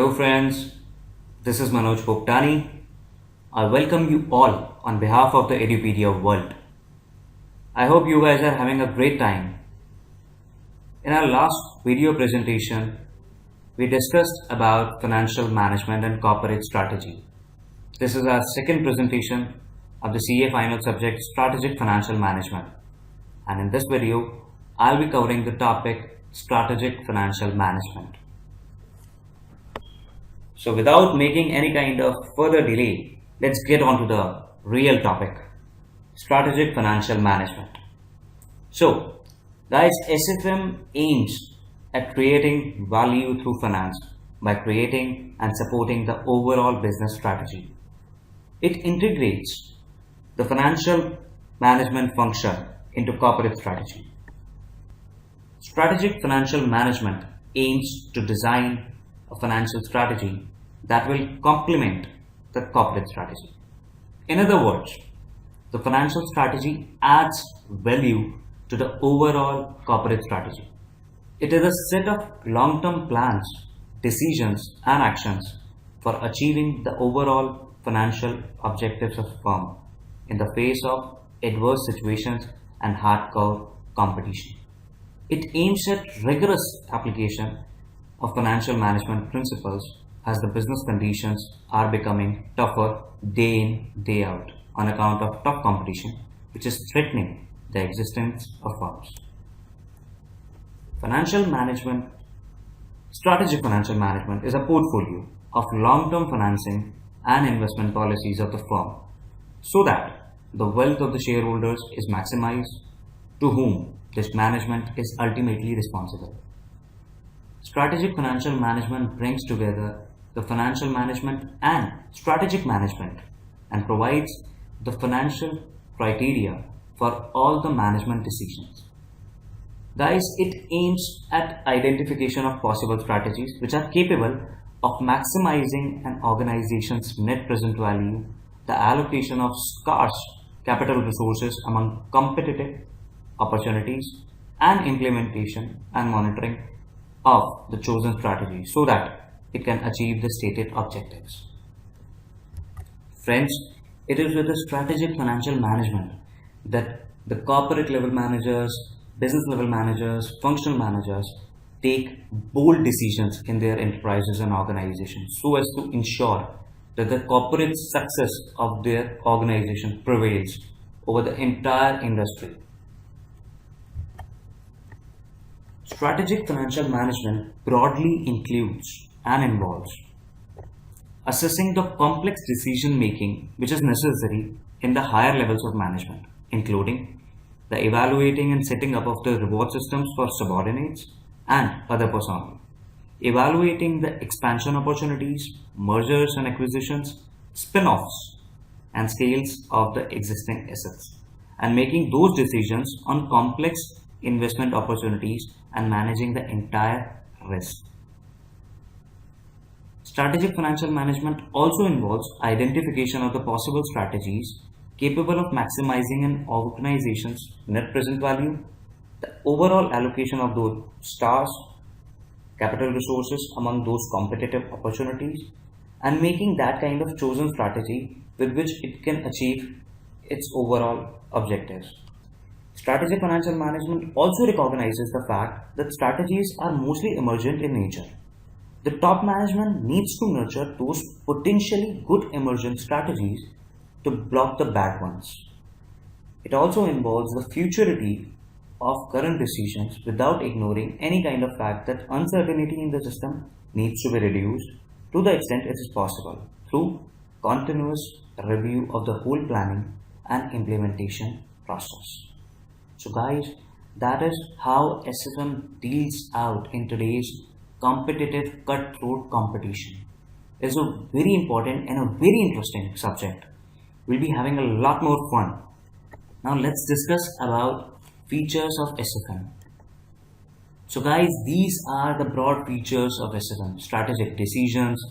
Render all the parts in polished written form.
Hello friends, this is Manoj Poptani. I welcome you all on behalf of the Edupedia world. I hope you guys are having a great time. In our last video presentation, we discussed about financial management and corporate strategy. This is our second presentation of the CA final subject Strategic Financial Management. And in this video, I'll be covering the topic Strategic Financial Management. So without making any kind of further delay, let's get on to the real topic, strategic financial management. So guys, SFM aims at creating value through finance by creating and supporting the overall business strategy. It integrates the financial management function into corporate strategy. Strategic financial management aims to design a financial strategy that will complement the corporate strategy. In other words, the financial strategy adds value to the overall corporate strategy. It is a set of long-term plans, decisions, and actions for achieving the overall financial objectives of the firm in the face of adverse situations and hardcore competition. It aims at rigorous application of financial management principles as the business conditions are becoming tougher day in, day out on account of tough competition which is threatening the existence of firms. Financial management, strategic financial management is a portfolio of long-term financing and investment policies of the firm so that the wealth of the shareholders is maximized, to whom this management is ultimately responsible. Strategic financial management brings together the financial management and strategic management and provides the financial criteria for all the management decisions. Guys, it aims at identification of possible strategies which are capable of maximizing an organization's net present value, the allocation of scarce capital resources among competitive opportunities, and implementation and monitoring of the chosen strategy so that it can achieve the stated objectives. Friends, it is with the strategic financial management that the corporate level managers, business level managers, functional managers take bold decisions in their enterprises and organizations so as to ensure that the corporate success of their organization prevails over the entire industry. Strategic financial management broadly includes and involves assessing the complex decision making which is necessary in the higher levels of management, including the evaluating and setting up of the reward systems for subordinates and other personnel, evaluating the expansion opportunities, mergers and acquisitions, spin-offs, and sales of the existing assets, and making those decisions on complex investment opportunities and managing the entire risk. Strategic financial management also involves identification of the possible strategies capable of maximizing an organization's net present value, the overall allocation of those stars, capital resources among those competitive opportunities, and making that kind of chosen strategy with which it can achieve its overall objectives. Strategic financial management also recognizes the fact that strategies are mostly emergent in nature. The top management needs to nurture those potentially good emergent strategies to block the bad ones. It also involves the futurity of current decisions without ignoring any kind of fact that uncertainty in the system needs to be reduced to the extent it is possible through continuous review of the whole planning and implementation process. So guys, that is how SFM deals out in today's competitive cutthroat competition. It's a very important and a very interesting subject. We'll be having a lot more fun. Now let's discuss about features of SFM. So guys, these are the broad features of SFM: strategic decisions,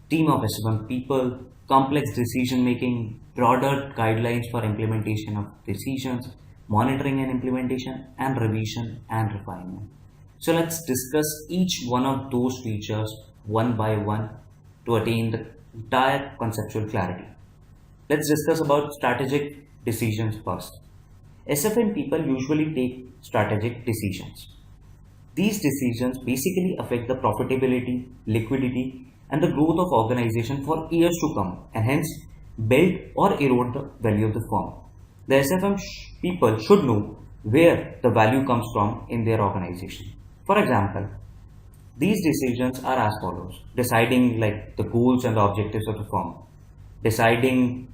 team of SFM people, complex decision making, broader guidelines for implementation of decisions, monitoring and implementation, and revision and refinement. So let's discuss each one of those features one by one to attain the entire conceptual clarity. Let's discuss about strategic decisions first. SFM people usually take strategic decisions. These decisions basically affect the profitability, liquidity, and the growth of organization for years to come, and hence build or erode the value of the firm. The SFM people should know where the value comes from in their organization. For example, these decisions are as follows: deciding like the goals and the objectives of the firm, deciding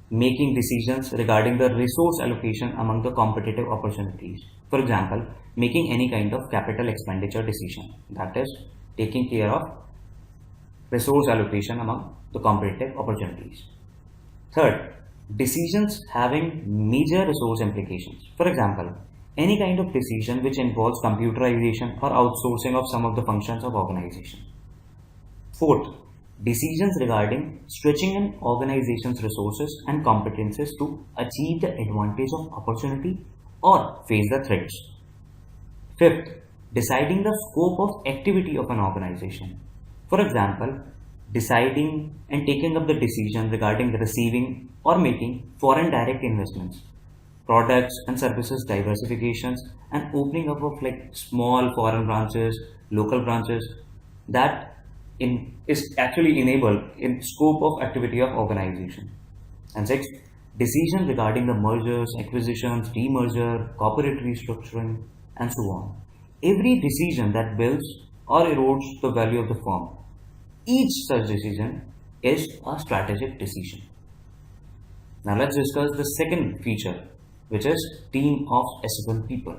making decisions regarding the resource allocation among the competitive opportunities. For example, making any kind of capital expenditure decision, that is taking care of resource allocation among the competitive opportunities. Third, decisions having major resource implications. For example, any kind of decision which involves computerization or outsourcing of some of the functions of organization. Fourth, decisions regarding stretching an organization's resources and competences to achieve the advantage of opportunity or face the threats. Fifth, deciding the scope of activity of an organization. For example, deciding and taking up the decision regarding receiving or making foreign direct investments, products and services diversifications, and opening up of like small foreign branches, local branches that is actually enabled in scope of activity of organization. And sixth, decisions regarding the mergers, acquisitions, demerger, corporate restructuring, and so on. Every decision that builds or erodes the value of the firm, each such decision is a strategic decision. Now let's discuss the second feature, which is team of SFM people.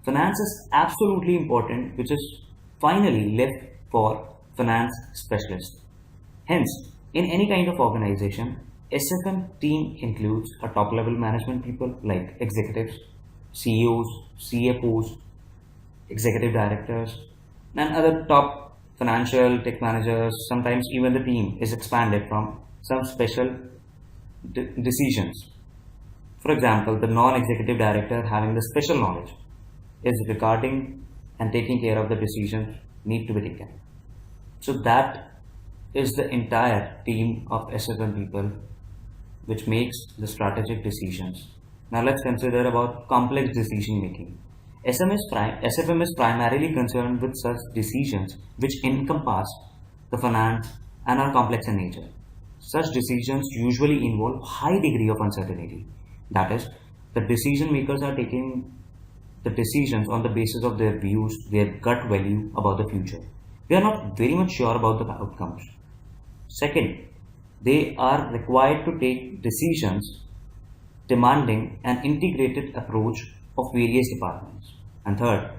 Finance is absolutely important, which is finally left for finance specialists. Hence, in any kind of organization, SFM team includes a top level management people like executives, CEOs, CFOs, executive directors, and other top financial tech managers. Sometimes even the team is expanded from some special decisions. For example, the non-executive director having the special knowledge is regarding and taking care of the decisions need to be taken. So that is the entire team of SFM people which makes the strategic decisions. Now let's consider about complex decision making. SFM is primarily concerned with such decisions which encompass the finance and are complex in nature. Such decisions usually involve high degree of uncertainty. That is, the decision makers are taking the decisions on the basis of their views, their gut value about the future. They are not very much sure about the outcomes. Second, they are required to take decisions demanding an integrated approach of various departments. And third,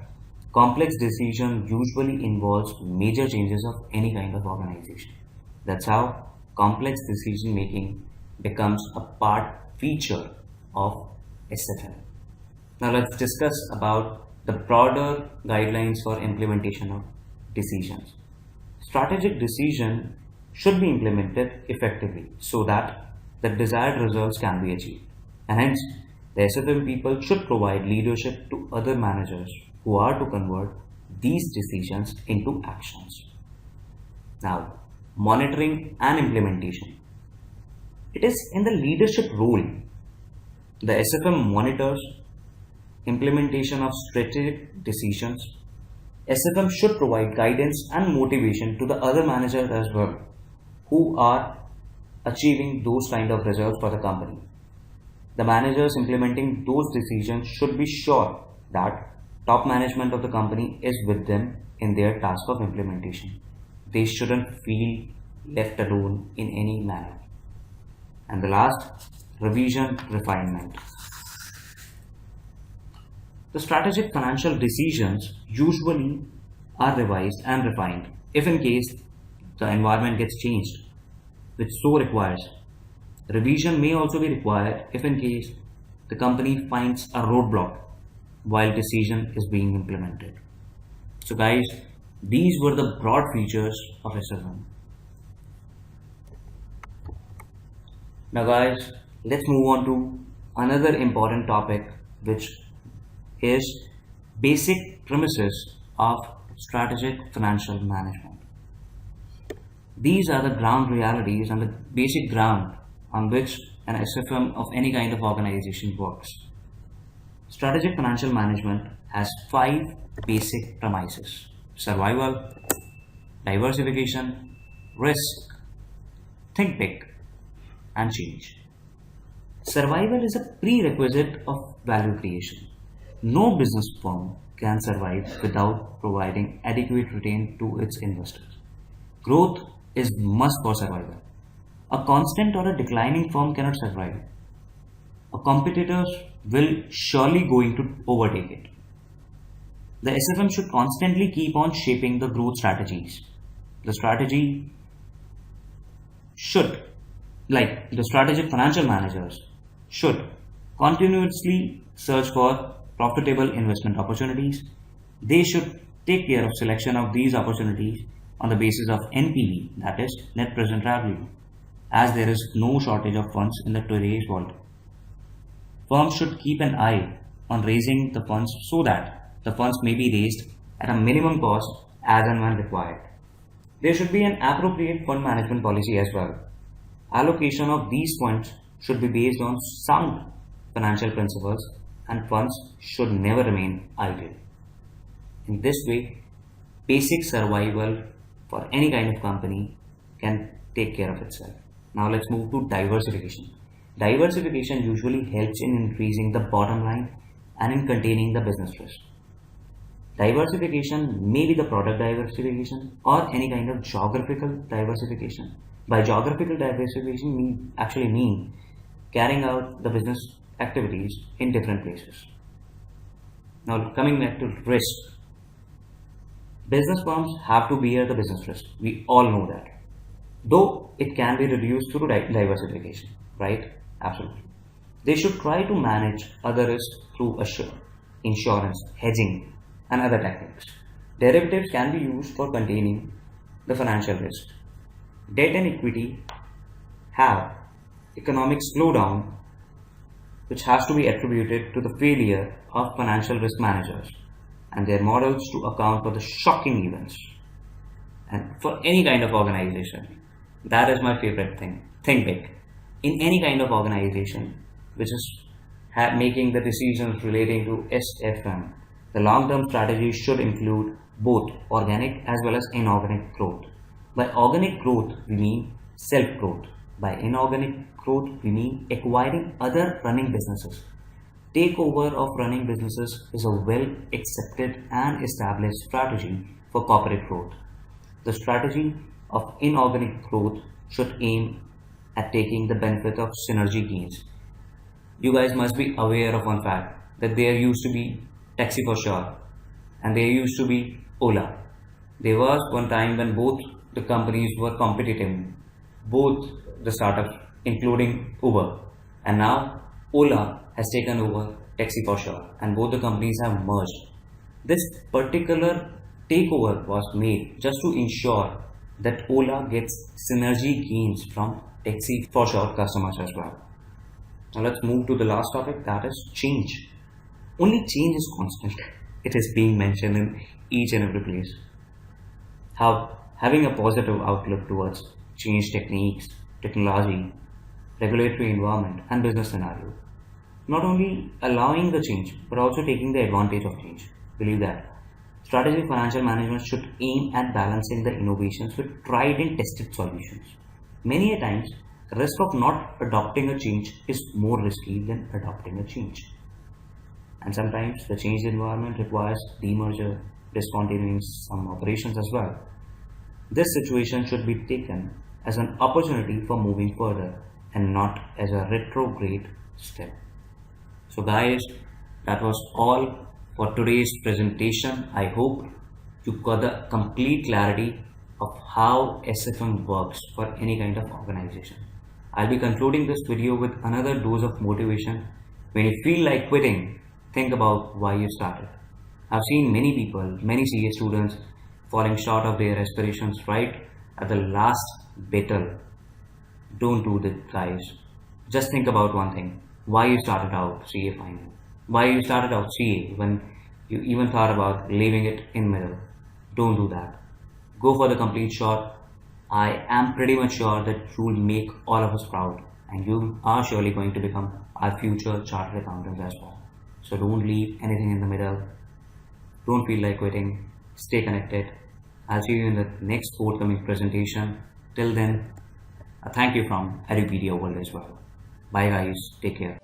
complex decision usually involves major changes of any kind of organization. That's how complex decision making becomes a part feature of SFM. Now let's discuss about the broader guidelines for implementation of decisions. Strategic decision should be implemented effectively so that the desired results can be achieved. And hence, the SFM people should provide leadership to other managers who are to convert these decisions into actions. Now, monitoring and implementation. It is in the leadership role. The SFM monitors implementation of strategic decisions. SFM should provide guidance and motivation to the other managers as well who are achieving those kind of results for the company. The managers implementing those decisions should be sure that top management of the company is with them in their task of implementation. They shouldn't feel left alone in any manner. And the last, revision refinement. The strategic financial decisions usually are revised and refined if in case the environment gets changed, which so requires. Revision may also be required if in case the company finds a roadblock while decision is being implemented. So guys, these were the broad features of SFM. Now guys, let's move on to another important topic, which is basic premises of strategic financial management. These are the ground realities and the basic ground on which an SFM of any kind of organization works. Strategic financial management has five basic premises: survival, diversification, risk, think big, and change. Survival is a prerequisite of value creation. No business firm can survive without providing adequate return to its investors. Growth is must for survival. A constant or a declining firm cannot survive. A competitor will surely going to overtake it. The SFM should constantly keep on shaping the growth strategies. The strategy should, like the strategic financial managers, should continuously search for profitable investment opportunities. They should take care of selection of these opportunities on the basis of NPV, that is net present value, as there is no shortage of funds in the today's world. Firms should keep an eye on raising the funds so that the funds may be raised at a minimum cost as and when required. There should be an appropriate fund management policy as well. Allocation of these funds should be based on sound financial principles, and funds should never remain idle. In this way, basic survival for any kind of company can take care of itself. Now let's move to diversification. Diversification usually helps in increasing the bottom line and in containing the business risk. Diversification may be the product diversification or any kind of geographical diversification. By geographical diversification, we actually mean carrying out the business activities in different places. Now, coming back to risk, business firms have to bear the business risk. We all know that. Though it can be reduced through diversification, right? Absolutely. They should try to manage other risks through insurance, hedging, and other techniques. Derivatives can be used for containing the financial risk. Debt and equity have economic slowdown, which has to be attributed to the failure of financial risk managers and their models to account for the shocking events. And for any kind of organization, that is my favorite thing. Think big. In any kind of organization which is making the decisions relating to SFM, the long-term strategy should include both organic as well as inorganic growth. By organic growth, we mean self-growth. By inorganic growth, we mean acquiring other running businesses. Takeover of running businesses is a well accepted and established strategy for corporate growth. The strategy of inorganic growth should aim at taking the benefit of synergy gains. You guys must be aware of one fact that there used to be Taxi for sure and there used to be Ola. There was one time when both the companies were competitive, both the startups including Uber, and now Ola has taken over Taxi for sure and both the companies have merged. This particular takeover was made just to ensure that Ola gets synergy gains from Taxi for sure customers as well. Now let's move to the last topic, that is change. Only change is constant. It is being mentioned in each and every place. How having a positive outlook towards change techniques, technology, regulatory environment, and business scenario. Not only allowing the change, but also taking the advantage of change. Believe that. Strategic financial management should aim at balancing the innovations with tried and tested solutions. Many a times, the risk of not adopting a change is more risky than adopting a change. And sometimes the changed environment requires demerger, discontinuing some operations as well. This situation should be taken as an opportunity for moving further and not as a retrograde step. So guys, that was all for today's presentation. I hope you got the complete clarity of how SFM works for any kind of organization. I'll be concluding this video with another dose of motivation. When you feel like quitting, think about why you started. I've seen many people, many CA students falling short of their aspirations right at the last battle. Don't do that, guys. Just think about one thing. Why you started out CA final. Why you started out CA when you even thought about leaving it in middle. Don't do that. Go for the complete shot. I am pretty much sure that you will make all of us proud, and you are surely going to become our future chartered accountants as well. So don't leave anything in the middle. Don't feel like quitting. Stay connected. I'll see you in the next forthcoming presentation. Till then, a thank you from Edupedia World as well. Bye guys. Take care.